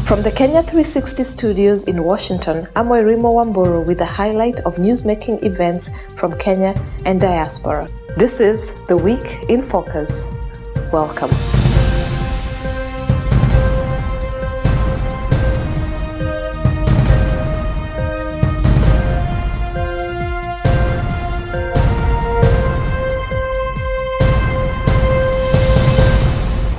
From the Kenya 360 studios in Washington, I'm Wairimo Wamburu with a highlight of newsmaking events from Kenya and diaspora. This is The Week in Focus. Welcome.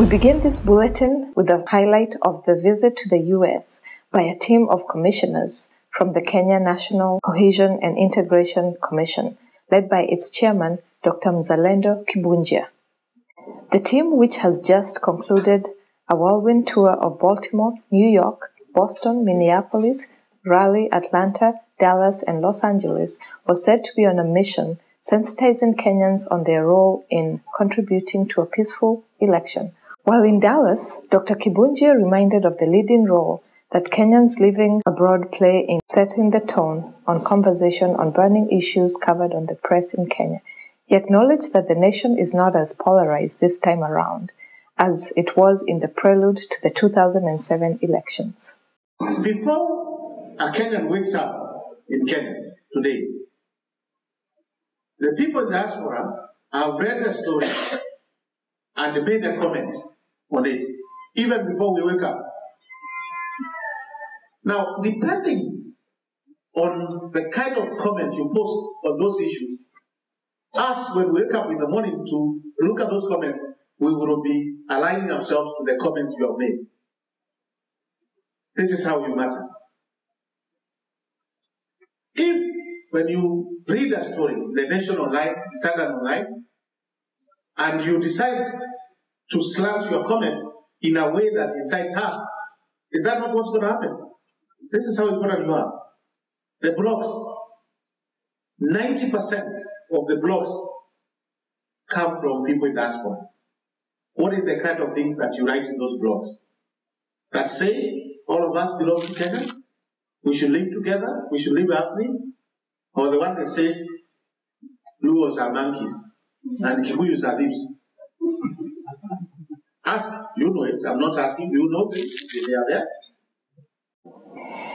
We begin this bulletin with a highlight of the visit to the U.S. by a team of commissioners from the Kenya National Cohesion and Integration Commission, led by its chairman, Dr. Mzalendo Kibunjia. The team, which has just concluded a whirlwind tour of Baltimore, New York, Boston, Minneapolis, Raleigh, Atlanta, Dallas, and Los Angeles, was said to be on a mission sensitizing Kenyans on their role in contributing to a peaceful election. While in Dallas, Dr. Kibunjia reminded of the leading role that Kenyans living abroad play in setting the tone on conversation on burning issues covered on the press in Kenya. He acknowledged that the nation is not as polarized this time around as it was in the prelude to the 2007 elections. Before a Kenyan wakes up in Kenya today, the people in diaspora have read the story and made a comment on it, even before we wake up. Now, depending on the kind of comment you post on those issues, us, when we wake up in the morning to look at those comments, we will be aligning ourselves to the comments you have made. This is how you matter. If, when you read a story, the Nation Online, the Standard Online, and you decide to slant your comment in a way that incites us, is that not what's going to happen? This is how important you are. The blogs, 90% of the blogs come from people in diaspora. What is the kind of things that you write in those blogs? That says all of us belong to Kenya, we should live together, we should live happily, or the one that says Luos are monkeys and Kikuyus are thieves? Ask, you know it. I'm not asking, you know it. They are there.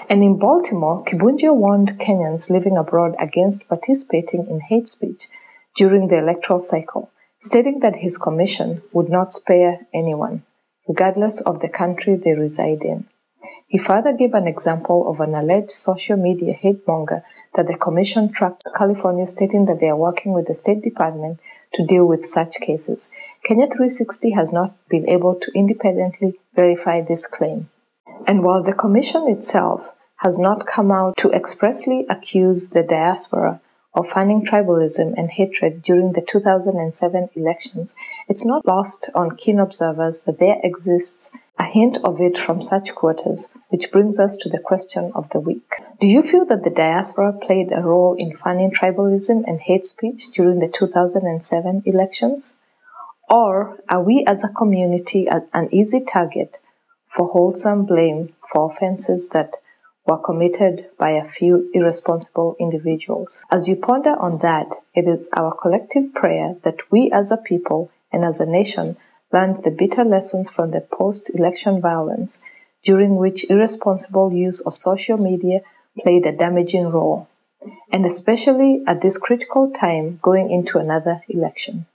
And in Baltimore, Kibunjia warned Kenyans living abroad against participating in hate speech during the electoral cycle, stating that his commission would not spare anyone, regardless of the country they reside in. He further gave an example of an alleged social media hate monger that the commission tracked to California, stating that they are working with the State Department to deal with such cases. Kenya 360 has not been able to independently verify this claim. And while the commission itself has not come out to expressly accuse the diaspora of fanning tribalism and hatred during the 2007 elections, it's not lost on keen observers that there exists a hint of it from such quarters, which brings us to the question of the week. Do you feel that the diaspora played a role in fanning tribalism and hate speech during the 2007 elections? Or are we as a community an easy target for wholesome blame for offenses that were committed by a few irresponsible individuals? As you ponder on that, it is our collective prayer that we as a people and as a nation learned the bitter lessons from the post-election violence, during which irresponsible use of social media played a damaging role, and especially at this critical time going into another election.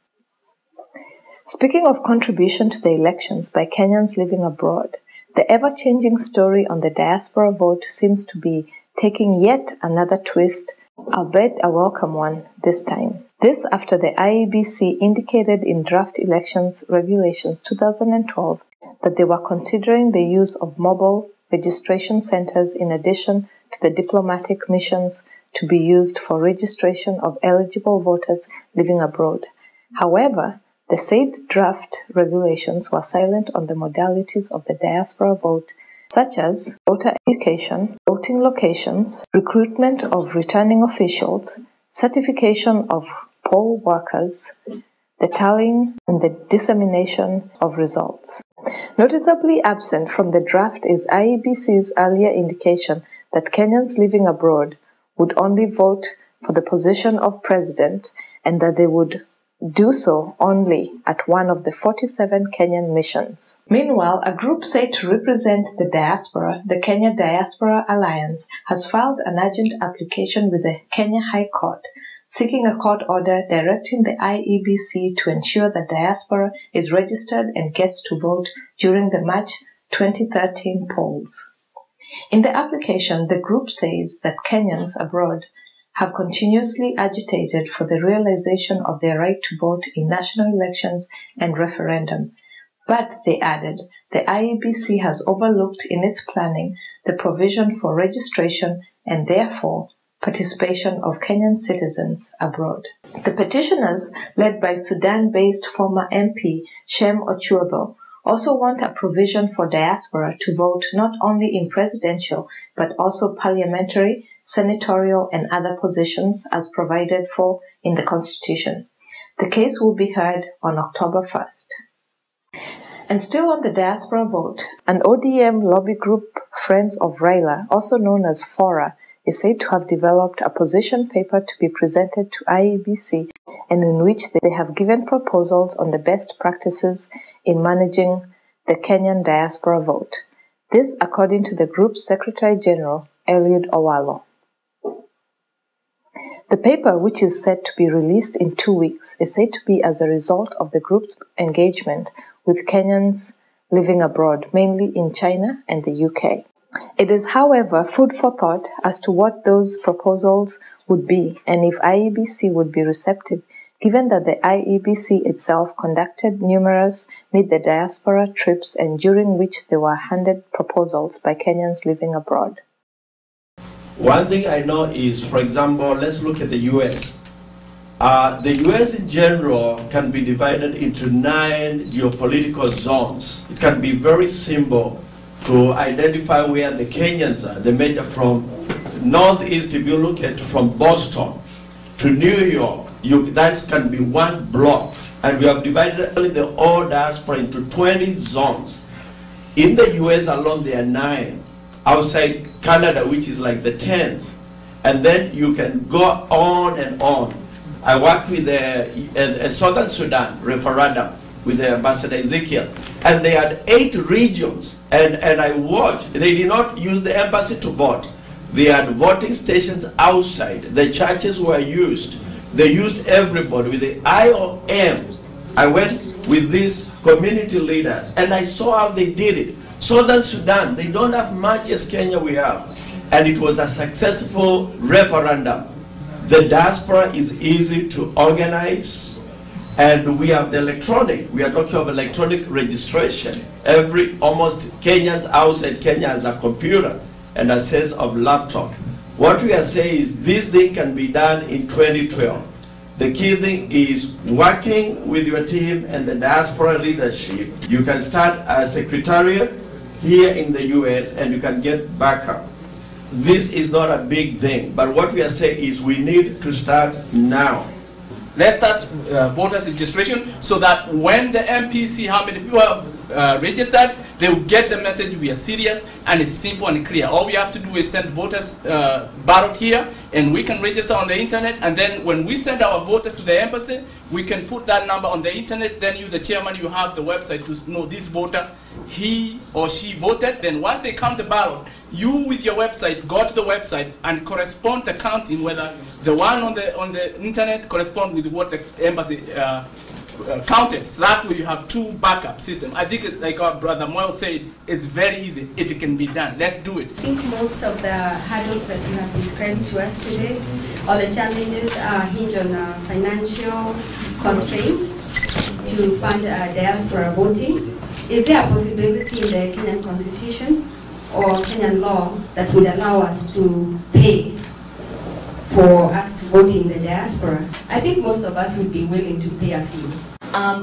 Speaking of contribution to the elections by Kenyans living abroad, the ever-changing story on the diaspora vote seems to be taking yet another twist, albeit a welcome one this time. This after the IEBC indicated in Draft Elections Regulations 2012 that they were considering the use of mobile registration centers in addition to the diplomatic missions to be used for registration of eligible voters living abroad. However, the said draft regulations were silent on the modalities of the diaspora vote, such as voter education, voting locations, recruitment of returning officials, certification of poll workers, the tallying and the dissemination of results. Noticeably absent from the draft is IEBC's earlier indication that Kenyans living abroad would only vote for the position of president and that they would do so only at one of the 47 Kenyan missions. Meanwhile, a group said to represent the diaspora, the Kenya Diaspora Alliance, has filed an urgent application with the Kenya High Court, seeking a court order directing the IEBC to ensure that diaspora is registered and gets to vote during the March 2013 polls. In the application, the group says that Kenyans abroad have continuously agitated for the realization of their right to vote in national elections and referendum. But, they added, the IEBC has overlooked in its planning the provision for registration and therefore participation of Kenyan citizens abroad. The petitioners, led by Sudan-based former MP Shem Ochuobo, also want a provision for diaspora to vote not only in presidential but also parliamentary, senatorial and other positions as provided for in the Constitution. The case will be heard on October 1st. And still on the diaspora vote, an ODM lobby group, Friends of Raila, also known as FORA, is said to have developed a position paper to be presented to IEBC and in which they have given proposals on the best practices in managing the Kenyan diaspora vote. This according to the group's Secretary General, Eliud Owalo. The paper, which is set to be released in 2 weeks, is said to be as a result of the group's engagement with Kenyans living abroad, mainly in China and the UK. It is, however, food for thought as to what those proposals would be and if IEBC would be receptive, given that the IEBC itself conducted numerous Meet the Diaspora trips and during which they were handed proposals by Kenyans living abroad. One thing I know is, for example, let's look at the US. The US in general can be divided into 9 geopolitical zones. It can be very simple to identify where the Kenyans are. They measure from northeast, if you look at from Boston to New York, that can be one block. And we have divided the whole diaspora into 20 zones. In the US alone, there are 9. Outside Canada, which is like the 10th. And then you can go on and on. I worked with a Southern Sudan referendum with the Ambassador Ezekiel. And they had 8 regions. And I watched. They did not use the embassy to vote. They had voting stations outside. The churches were used. They used everybody with the IOM. I went with these community leaders and I saw how they did it. Southern Sudan, they don't have much as Kenya we have. And it was a successful referendum. The diaspora is easy to organize. And we have the electronic, we are talking of electronic registration. Almost Kenyans outside Kenya has a computer and a set of laptop. What we are saying is this thing can be done in 2012. The key thing is working with your team and the diaspora leadership. You can start a secretariat here in the US and you can get backup. This is not a big thing, but what we are saying is we need to start now. Let's start voters registration so that when the MP see how many people have registered, they will get the message we are serious and it's simple and clear. All we have to do is send voters ballot here and we can register on the internet, and then when we send our voter to the embassy, we can put that number on the internet, then you, the chairman, you have the website to know this voter, he or she voted. Then once they count the ballot, you with your website go to the website and correspond the counting whether the one on the internet correspond with what the embassy counted. So that way you have 2 backup systems. I think it's like our brother Moel said, it's very easy. It can be done. Let's do it. I think most of the hurdles that you have described to us today, all the challenges hinge on financial constraints to fund diaspora voting. Is there a possibility in the Kenyan Constitution or Kenyan law that would allow us to pay for us to vote in the diaspora? I think most of us would be willing to pay a fee.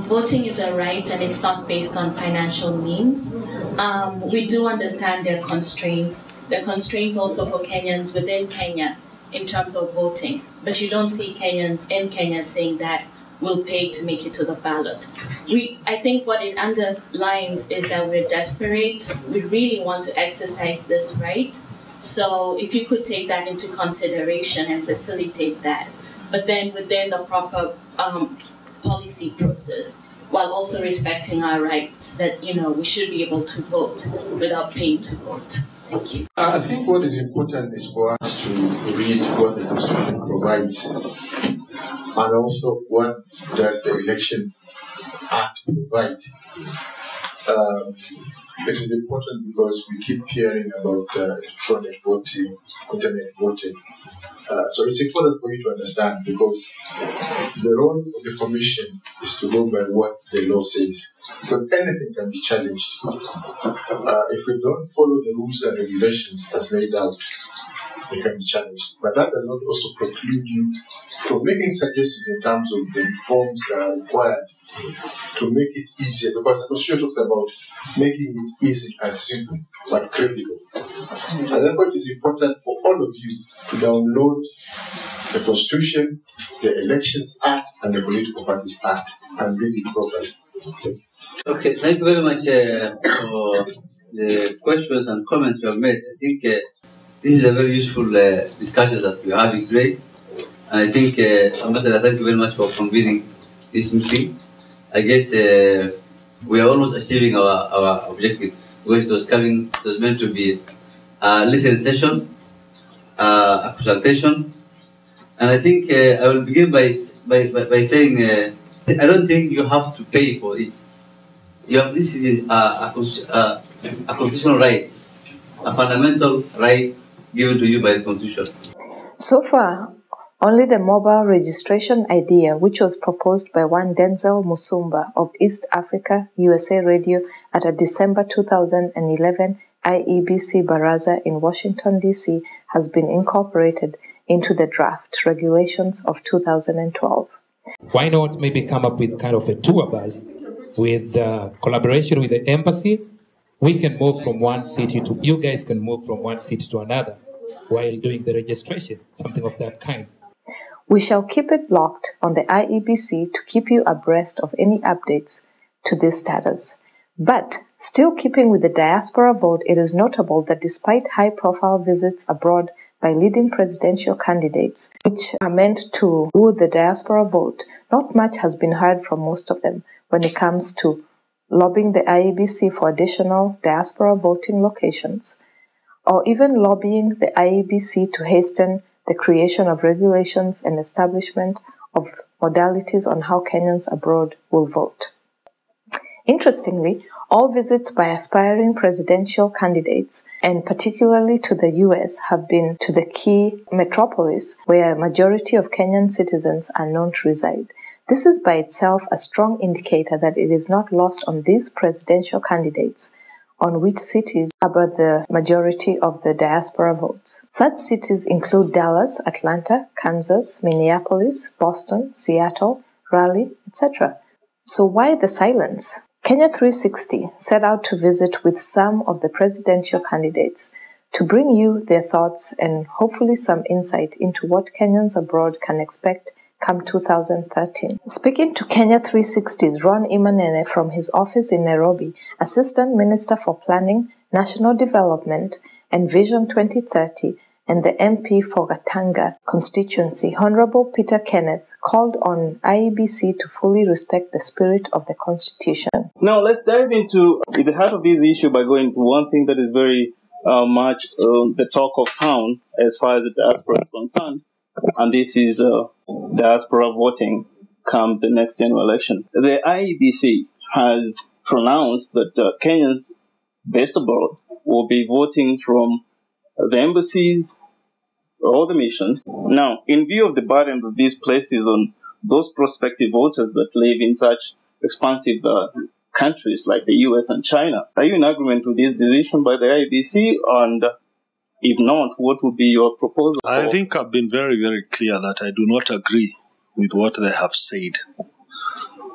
Voting is a right and it's not based on financial means. We do understand their constraints. There are constraints also for Kenyans within Kenya in terms of voting. But you don't see Kenyans in Kenya saying that we'll pay to make it to the ballot. I think what it underlines is that we're desperate. We really want to exercise this right. So if you could take that into consideration and facilitate that. But then within the proper policy process, while also respecting our rights that, we should be able to vote without paying to vote. Thank you. I think what is important is for us to read what the Constitution provides and also what does the Election Act provide. It is important because we keep hearing about electronic voting, internet voting. So it's important for you to understand because the role of the Commission is to go by what the law says. Because anything can be challenged. If we don't follow the rules and regulations as laid out, they can be challenged. But that does not also preclude you from making suggestions in terms of the reforms that are required to make it easier. Because the Constitution talks about making it easy and simple, but credible. And therefore it is important for all of you to download the Constitution, the Elections Act, and the Political Parties Act and read it properly. Thank you. Okay, thank you very much for the questions and comments you have made. I think this is a very useful discussion that we are having today. And I think, Ambassador, thank you very much for convening this meeting. I guess we are almost achieving our objective, because it was meant to be a listening session, a consultation. And I think I will begin by saying I don't think you have to pay for it. This is a constitutional right, a fundamental right given to you by the Constitution. So far, only the mobile registration idea, which was proposed by one Denzel Musumba of East Africa USA Radio at a December 2011 IEBC Baraza in Washington, D.C., has been incorporated into the draft regulations of 2012. Why not maybe come up with kind of a tour bus with collaboration with the embassy? We can move from one city to, you guys can move from one city to another while doing the registration, something of that kind. We shall keep it locked on the IEBC to keep you abreast of any updates to this status. But, still keeping with the diaspora vote, it is notable that despite high-profile visits abroad by leading presidential candidates, which are meant to woo the diaspora vote, not much has been heard from most of them when it comes to lobbying the IEBC for additional diaspora voting locations, or even lobbying the IEBC to hasten the creation of regulations and establishment of modalities on how Kenyans abroad will vote. Interestingly, all visits by aspiring presidential candidates, and particularly to the US, have been to the key metropolis where a majority of Kenyan citizens are known to reside. This is by itself a strong indicator that it is not lost on these presidential candidates on which cities about the majority of the diaspora votes. Such cities include Dallas, Atlanta, Kansas, Minneapolis, Boston, Seattle, Raleigh, etc. So why the silence? Kenya 360 set out to visit with some of the presidential candidates to bring you their thoughts and hopefully some insight into what Kenyans abroad can expect come 2013. Speaking to Kenya 360's Ron Imanene from his office in Nairobi, Assistant Minister for Planning, National Development and Vision 2030, and the MP for Gatanga constituency, Honorable Peter Kenneth, called on IEBC to fully respect the spirit of the Constitution. Now let's dive into the heart of this issue by going to one thing that is very much the talk of town as far as the diaspora is concerned, and this is diaspora voting come the next general election. The IEBC has pronounced that Kenyans based abroad will be voting from the embassies or the missions. Now, in view of the burden that this places on those prospective voters that live in such expansive countries like the US and China, are you in agreement with this decision by the IEBC? And if not, what would be your proposal? I think I've been very, very clear that I do not agree with what they have said.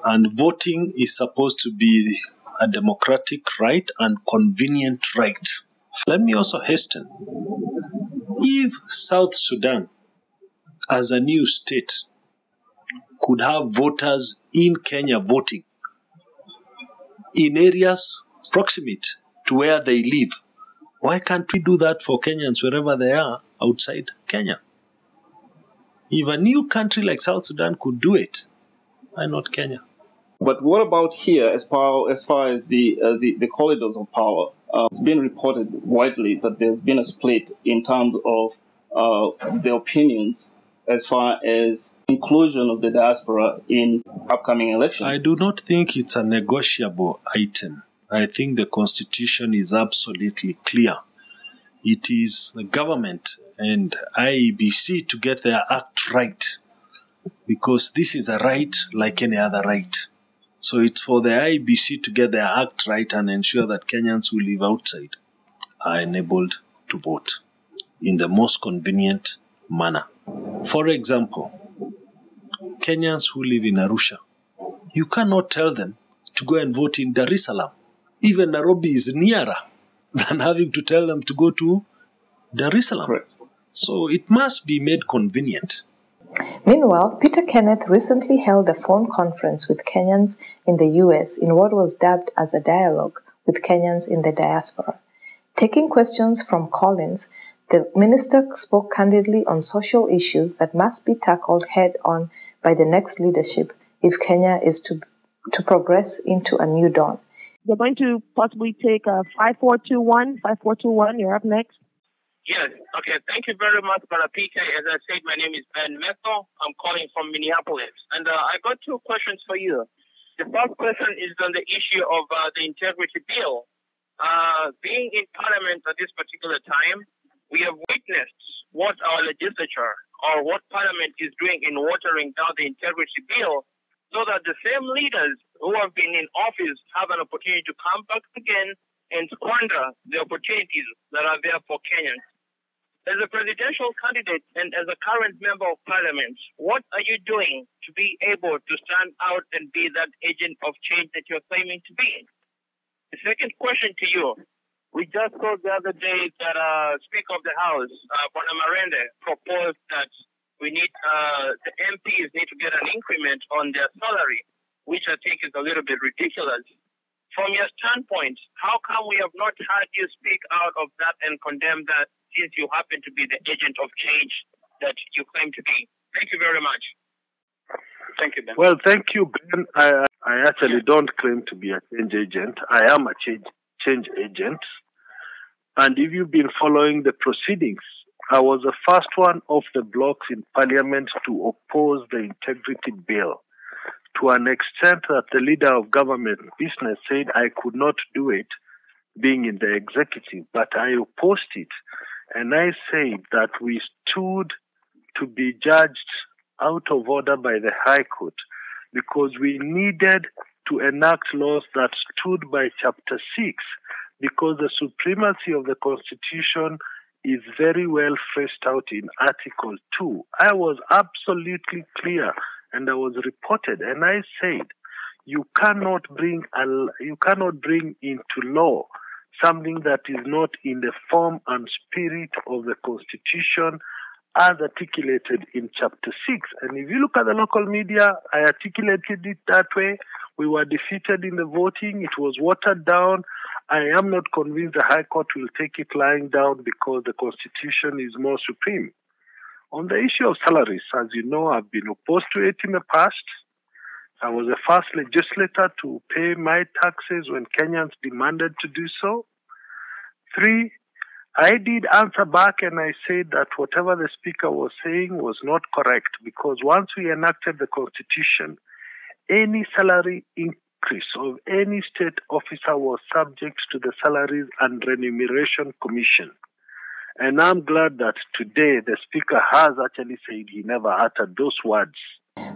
And voting is supposed to be a democratic right and convenient right. Let me also hasten. If South Sudan, as a new state, could have voters in Kenya voting in areas proximate to where they live, why can't we do that for Kenyans wherever they are outside Kenya? If a new country like South Sudan could do it, Why not Kenya? But what about here, as far as the corridors of power? It's been reported widely that there's been a split in terms of the opinions as far as inclusion of the diaspora in upcoming elections. I do not think it's a negotiable item. I think the Constitution is absolutely clear. It is the government and IEBC to get their act right, because this is a right like any other right. So it's for the IEBC to get their act right and ensure that Kenyans who live outside are enabled to vote in the most convenient manner. For example, Kenyans who live in Arusha, you cannot tell them to go and vote in Dar es Salaam. Even Nairobi is nearer than having to tell them to go to Dar es Salaam. Correct. So it must be made convenient. Meanwhile, Peter Kenneth recently held a phone conference with Kenyans in the US in what was dubbed as a dialogue with Kenyans in the diaspora. Taking questions from Collins, the minister spoke candidly on social issues that must be tackled head-on by the next leadership if Kenya is to progress into a new dawn. They're going to possibly take a 5421. 5421, you're up next. Yes. Okay. Thank you very much, Brother PK. As I said, my name is Ben Metho. I'm calling from Minneapolis. And I got two questions for you. The first question is on the issue of the integrity bill. Being in Parliament at this particular time, we have witnessed what our legislature or what Parliament is doing in watering down the integrity bill, so that the same leaders who have been in office have an opportunity to come back again and squander the opportunities that are there for Kenyans. As a presidential candidate and as a current member of parliament, what are you doing to be able to stand out and be that agent of change that you're claiming to be? The second question to you, we just saw the other day that Speaker of the House, Bwana Marende, proposed that we need the MPs need to get an increment on their salary, which I think is a little bit ridiculous. From your standpoint, how come we have not heard you speak out of that and condemn that, since you happen to be the agent of change that you claim to be? Thank you very much. Thank you, Ben. Well, thank you, Ben. I actually don't claim to be a change agent. I am a change agent. And if you've been following the proceedings, I was the first one off the blocks in Parliament to oppose the integrity bill, to an extent that the leader of government business said I could not do it being in the executive, but I opposed it. And I said that we stood to be judged out of order by the High Court because we needed to enact laws that stood by Chapter 6, because the supremacy of the Constitution is very well fleshed out in Article 2. I was absolutely clear, and I was reported, and I said, you cannot bring into law something that is not in the form and spirit of the Constitution as articulated in Chapter 6. And if you look at the local media, I articulated it that way. We were defeated in the voting. It was watered down. I am not convinced the High Court will take it lying down because the Constitution is more supreme. On the issue of salaries, as you know, I've been opposed to it in the past. I was the first legislator to pay my taxes when Kenyans demanded to do so. 3, I did answer back and I said that whatever the Speaker was saying was not correct, because once we enacted the Constitution, any salary increase of any state officer was subject to the Salaries and Remuneration Commission. And I'm glad that today the Speaker has actually said he never uttered those words.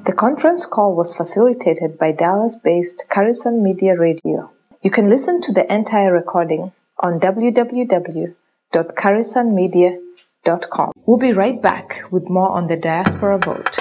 The conference call was facilitated by Dallas-based Carison Media Radio. You can listen to the entire recording on www.carisonmedia.com. We'll be right back with more on the diaspora vote.